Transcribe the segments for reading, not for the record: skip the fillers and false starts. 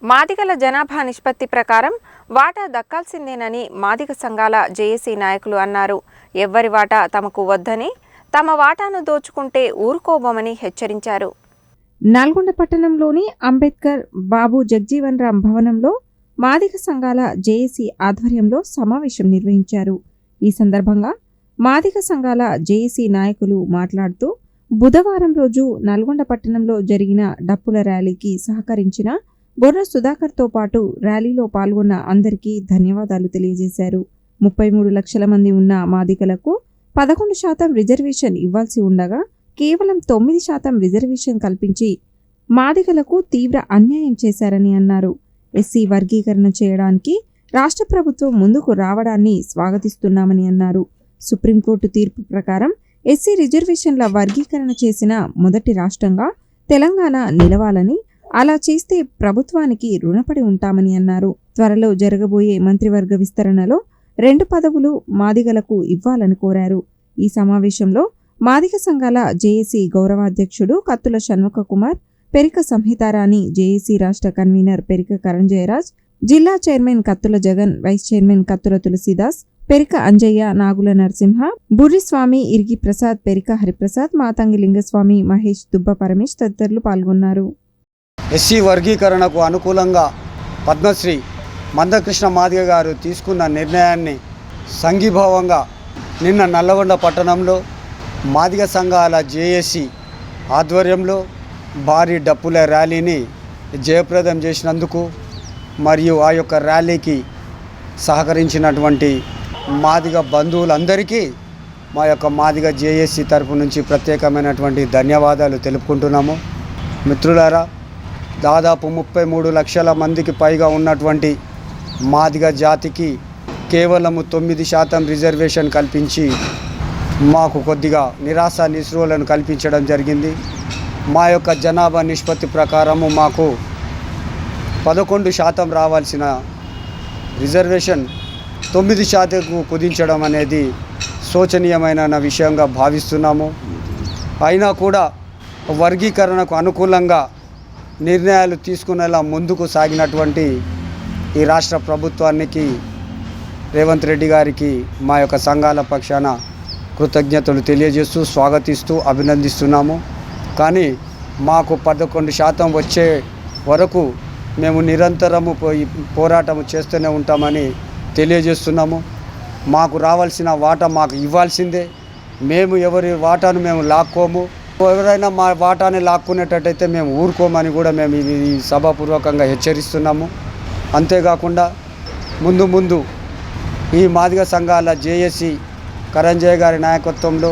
మాదిగల జనాభా నిష్పత్తి ప్రకారం వాటా దక్కాల్సిందేనని మాదిగ సంఘాల జేఏసీ నాయకులు అన్నారు. ఎవ్వరి వాటా తమకు వద్దని, తమ వాటాను దోచుకుంటే ఊరుకోబోమని హెచ్చరించారు. నల్గొండ పట్టణంలోని అంబేద్కర్ బాబు జగ్జీవన్ రామ్ భవనంలో మాదిగ సంఘాల జేఏసీ ఆధ్వర్యంలో సమావేశం నిర్వహించారు. ఈ సందర్భంగా మాదిగ సంఘాల జేఏసీ నాయకులు మాట్లాడుతూ, బుధవారం రోజు నల్గొండ పట్టణంలో జరిగిన డప్పుల ర్యాలీకి సహకరించిన బొర్ర సుధాకర్తో పాటు ర్యాలీలో పాల్గొన్న అందరికీ ధన్యవాదాలు తెలియజేశారు. 33 లక్షల మంది ఉన్న మాదిగలకు 11% రిజర్వేషన్ ఇవ్వాల్సి ఉండగా కేవలం 9% రిజర్వేషన్ కల్పించి మాదిగలకు తీవ్ర అన్యాయం చేశారని అన్నారు. ఎస్సీ వర్గీకరణ చేయడానికి రాష్ట్ర ప్రభుత్వం ముందుకు రావడాన్ని స్వాగతిస్తున్నామని అన్నారు. సుప్రీంకోర్టు తీర్పు ప్రకారం ఎస్సీ రిజర్వేషన్ల వర్గీకరణ చేసిన మొదటి రాష్ట్రంగా తెలంగాణ నిలవాలని, అలా చేస్తే ప్రభుత్వానికి రుణపడి ఉంటామని అన్నారు. త్వరలో జరగబోయే మంత్రివర్గ విస్తరణలో 2 పదవులు మాదిగలకు ఇవ్వాలని కోరారు. ఈ సమావేశంలో మాదిగ సంఘాల జేఏసీ గౌరవాధ్యక్షుడు కత్తుల షణ్ముఖ కుమార్, పెరిక సంహితారాణి, జేఏసీ రాష్ట్ర కన్వీనర్ పెరిక కరంజయరాజ్, జిల్లా చైర్మన్ కత్తుల జగన్, వైస్ చైర్మన్ కత్తుల తులసిదాస్, పెరిక అంజయ్య, నాగుల నరసింహ, బుర్రిస్వామి, ఇరిగి ప్రసాద్, పెరిక హరిప్రసాద్, మాతంగి లింగస్వామి, మహేష్, దుబ్బ పరమేష్ తదితరులు పాల్గొన్నారు. ఎస్సీ వర్గీకరణకు అనుకూలంగా పద్మశ్రీ మందకృష్ణ మాదిగ గారు తీసుకున్న నిర్ణయాన్ని సంఘీభావంగా నిన్న నల్లగొండ పట్టణంలో మాదిగ సంఘాల జేఏసీ ఆధ్వర్యంలో భారీ డప్పుల ర్యాలీని జయప్రదం చేసినందుకు మరియు ఆ యొక్క ర్యాలీకి సహకరించినటువంటి మాదిగ బంధువులందరికీ మా యొక్క మాదిగ జేఏసీ తరపు నుంచి ప్రత్యేకమైనటువంటి ధన్యవాదాలు తెలుపుకుంటున్నాము. మిత్రులారా, దాదాపు 33 లక్షల మందికి పైగా ఉన్నటువంటి మాదిగ జాతికి కేవలము 9% రిజర్వేషన్ కల్పించి మాకు కొద్దిగా నిరాశ నిస్పృహలను కల్పించడం జరిగింది. మా యొక్క జనాభా నిష్పత్తి ప్రకారము మాకు 11% రావాల్సిన రిజర్వేషన్ 9% కుదించడం అనేది శోచనీయమైన విషయంగా భావిస్తున్నాము. అయినా కూడా వర్గీకరణకు అనుకూలంగా నిర్ణయాలు తీసుకునేలా ముందుకు సాగినటువంటి ఈ రాష్ట్ర ప్రభుత్వానికి, రేవంత్ రెడ్డి గారికి మా యొక్క సంఘాల పక్షాన కృతజ్ఞతలు తెలియజేస్తూ స్వాగతిస్తూ అభినందిస్తున్నాము. కానీ మాకు 11% వచ్చే వరకు మేము నిరంతరము పోరాటం చేస్తూనే ఉంటామని తెలియజేస్తున్నాము. మాకు రావాల్సిన వాటా మాకు ఇవ్వాల్సిందే. మేము ఎవరి వాటాను మేము లాక్కోము. ఎవరైనా మా వాటాని లాక్కునేటట్టయితే మేము ఊరుకోమని కూడా మేము ఈ సభాపూర్వకంగా హెచ్చరిస్తున్నాము. అంతేకాకుండా ముందు ఈ మాదిగ సంఘాల జేఏసీ కరంజయ్య గారి నాయకత్వంలో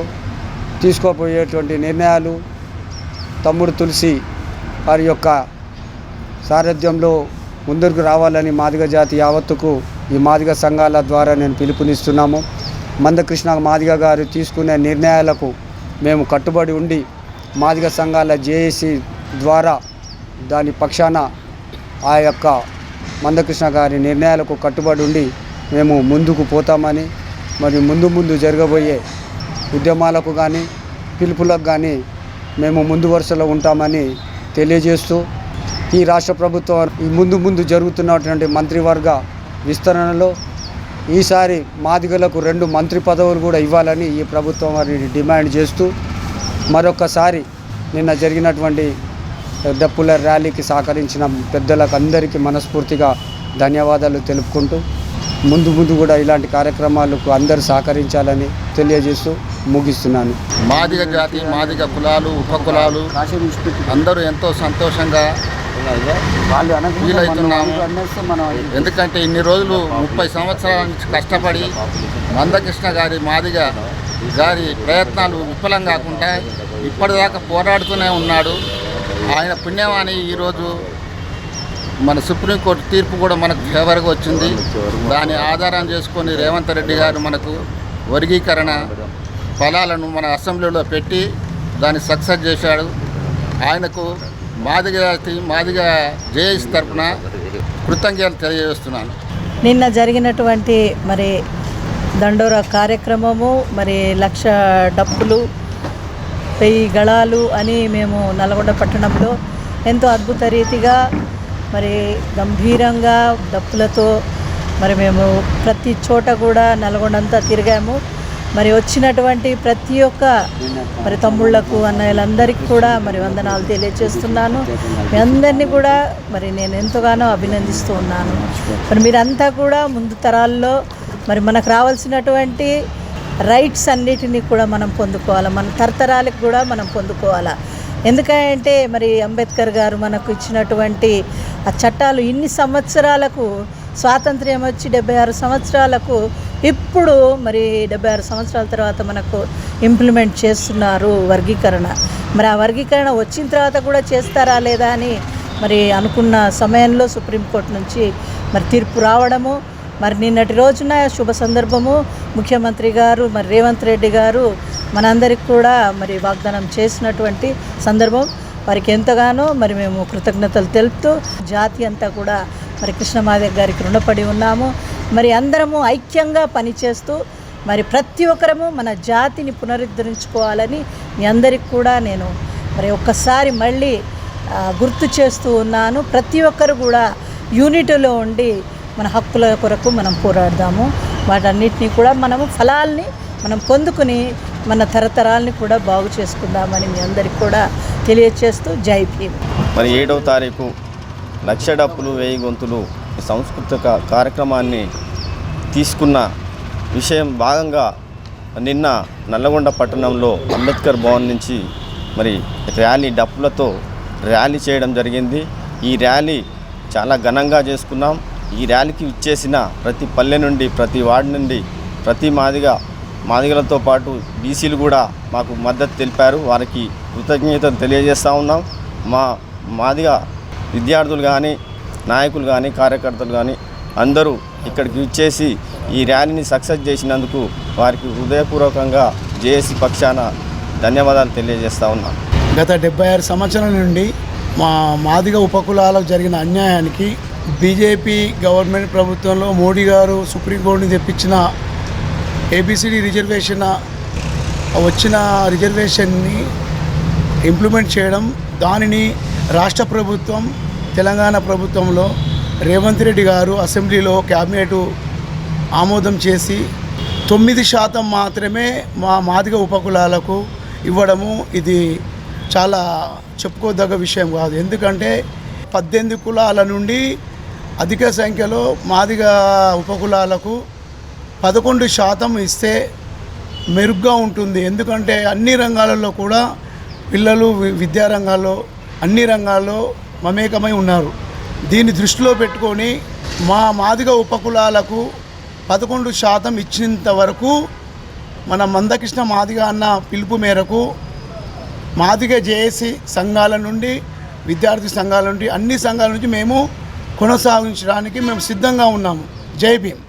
తీసుకోబోయేటువంటి నిర్ణయాలు, తమ్ముడు తులసి వారి యొక్క సారథ్యంలో ముందుకు రావాలని మాదిగ జాతి యావత్తుకు ఈ మాదిగ సంఘాల ద్వారా నేను పిలుపునిస్తున్నాము. మందకృష్ణ మాదిగ గారు తీసుకునే నిర్ణయాలకు మేము కట్టుబడి ఉండి మాదిగ సంఘాల జేఏసీ ద్వారా దాని పక్షాన ఆ యొక్క మందకృష్ణ గారి నిర్ణయాలకు కట్టుబడి ఉండి మేము ముందుకు పోతామని, మరి ముందు జరగబోయే ఉద్యమాలకు కానీ పిలుపులకు కానీ మేము ముందు వరుసలో ఉంటామని తెలియజేస్తూ, ఈ రాష్ట్ర ప్రభుత్వం ఈ ముందు జరుగుతున్నటువంటి మంత్రివర్గ విస్తరణలో ఈసారి మాదిగలకు 2 మంత్రి పదవులు కూడా ఇవ్వాలని ఈ ప్రభుత్వం వారిని డిమాండ్ చేస్తూ, మరొకసారి నిన్న జరిగినటువంటి డప్పుల ర్యాలీకి సహకరించిన పెద్దలకు అందరికీ మనస్ఫూర్తిగా ధన్యవాదాలు తెలుపుకుంటూ, ముందు కూడా ఇలాంటి కార్యక్రమాలకు అందరూ సహకరించాలని తెలియజేస్తూ ముగిస్తున్నాను. మాదిగ జాతి, మాదిగ కులాలు, ఉపకులాలు అందరూ ఎంతో సంతోషంగా ఫీలవుతున్నాము. ఎందుకంటే ఇన్ని రోజులు 30 సంవత్సరాల నుంచి కష్టపడి మందకృష్ణ గారి మాదిగ గారి ప్రయత్నాలు విఫలం కాకుండా ఇప్పటిదాకా పోరాడుతూనే ఉన్నాడు. ఆయన పుణ్యమాని ఈరోజు మన సుప్రీంకోర్టు తీర్పు కూడా మనకు ఫేవర్గా వచ్చింది. దాన్ని ఆధారం చేసుకొని రేవంత్ రెడ్డి గారు మనకు వర్గీకరణ ఫలాలను మన అసెంబ్లీలో పెట్టి దాన్ని సక్సెస్ చేశాడు. ఆయనకు మాదిగ జేఏసీ తరఫున కృతజ్ఞతలు తెలియజేస్తున్నాను. నిన్న జరిగినటువంటి మరి దండోరా కార్యక్రమము, మరి 1,00,000 డప్పులు, 1000 గళాలు అని మేము నల్గొండ పట్టణంలో ఎంతో అద్భుత రీతిగా మరి గంభీరంగా డప్పులతో మరి మేము ప్రతి చోట కూడా నల్గొండంతా తిరిగాము. మరి వచ్చినటువంటి ప్రతి ఒక్క మరి తమ్ముళ్లకు అన్నయ్యలందరికీ కూడా మరి వందనాలు తెలియజేస్తున్నాను. మీ అందరినీ కూడా మరి నేను ఎంతగానో అభినందిస్తూ ఉన్నాను. మరి మీరంతా కూడా ముందు తరాల్లో మరి మనకు రావాల్సినటువంటి రైట్స్ అన్నిటినీ కూడా మనం పొందుకోవాలి, మన తరతరాలకు కూడా మనం పొందుకోవాలి. ఎందుకంటే మరి అంబేద్కర్ గారు మనకు ఇచ్చినటువంటి ఆ చట్టాలు ఇన్ని సంవత్సరాలకు, స్వాతంత్ర్యం వచ్చి 76 సంవత్సరాలకు, ఇప్పుడు మరి 76 సంవత్సరాల తర్వాత మనకు ఇంప్లిమెంట్ చేస్తున్నారు వర్గీకరణ. మరి ఆ వర్గీకరణ వచ్చిన తర్వాత కూడా చేస్తారా లేదా అని మరి అనుకున్న సమయంలో సుప్రీంకోర్టు నుంచి మరి తీర్పు రావడము, మరి నిన్నటి రోజున శుభ సందర్భము, ముఖ్యమంత్రి గారు మరి రేవంత్ రెడ్డి గారు మనందరికి కూడా మరి వాగ్దానం చేసినటువంటి సందర్భం. వారికి ఎంతగానో మరి మేము కృతజ్ఞతలు తెలుపుతూ జాతి అంతా కూడా మరి కృష్ణమాదిగ గారికి రుణపడి ఉన్నాము. మరి అందరము ఐక్యంగా పనిచేస్తూ మరి ప్రతి ఒక్కరము మన జాతిని పునరుద్ధరించుకోవాలని మీ అందరికి కూడా నేను మరి ఒక్కసారి మళ్ళీ గుర్తు చేస్తూ ఉన్నాను. ప్రతి ఒక్కరు కూడా యూనిటీలో ఉండి మన హక్కుల కొరకు మనం పోరాడదాము. వాటన్నిటినీ కూడా మనము ఫలాల్ని మనం పొందుకుని మన తరతరాలని కూడా బాగు చేసుకుందామని మీ అందరికి కూడా తెలియచేస్తూ జై భీమ్. మరి 7వ తారీఖు లక్ష డప్పులు 1000 గొంతులు సాంస్కృతిక కార్యక్రమాన్ని తీసుకున్న విషయం భాగంగా నిన్న నల్లగొండ పట్టణంలో అంబేద్కర్ భవన్ నుంచి మరి ర్యాలీ డప్పులతో ర్యాలీ చేయడం జరిగింది. ఈ ర్యాలీ చాలా ఘనంగా చేసుకున్నాం. ఈ ర్యాలీకి ఇచ్చేసిన ప్రతి పల్లె నుండి, ప్రతి వార్డు నుండి, ప్రతి మాదిగలతో పాటు బీసీలు కూడా మాకు మద్దతు తెలిపారు. వారికి కృతజ్ఞతలు తెలియజేస్తూ ఉన్నాం. మా మాదిగ విద్యార్థులు కానీ, నాయకులు కానీ, కార్యకర్తలు కానీ అందరూ ఇక్కడికి ఇచ్చేసి ఈ ర్యాలీని సక్సెస్ చేసినందుకు వారికి హృదయపూర్వకంగా జేఏసీ పక్షాన ధన్యవాదాలు తెలియజేస్తూ ఉన్నాం. గత 76 సంవత్సరాల నుండి మా మాదిగ ఉపకులాలకు జరిగిన అన్యాయానికి బీజేపీ గవర్నమెంట్ ప్రభుత్వంలో మోడీ గారు సుప్రీంకోర్టుని తెప్పించిన ఏబిసిడి రిజర్వేషన్ వచ్చిన రిజర్వేషన్ని ఇంప్లిమెంట్ చేయడం, దానిని రాష్ట్ర ప్రభుత్వం తెలంగాణ ప్రభుత్వంలో రేవంత్ రెడ్డి గారు అసెంబ్లీలో క్యాబినెట్ ఆమోదం చేసి 9% మాత్రమే మా మాదిగ ఉపకులాలకు ఇవ్వడము ఇది చాలా చెప్పుకోదగ్గ విషయం కాదు. ఎందుకంటే 18 కులాల నుండి అధిక సంఖ్యలో మాదిగ ఉపకులాలకు 11% ఇస్తే మెరుగ్గా ఉంటుంది. ఎందుకంటే అన్ని రంగాలలో కూడా పిల్లలు విద్యారంగాల్లో అన్ని రంగాల్లో మమేకమై ఉన్నారు. దీన్ని దృష్టిలో పెట్టుకొని మా మాదిగ ఉపకులాలకు 11% ఇచ్చినంత వరకు మన మందకృష్ణ మాదిగ అన్న పిలుపు మేరకు మాదిగ జేఏసీ సంఘాల నుండి, విద్యార్థి సంఘాల నుండి, అన్ని సంఘాల నుంచి మేము కొనసాగించడానికి మేము సిద్ధంగా ఉన్నాము. జై భీమ్.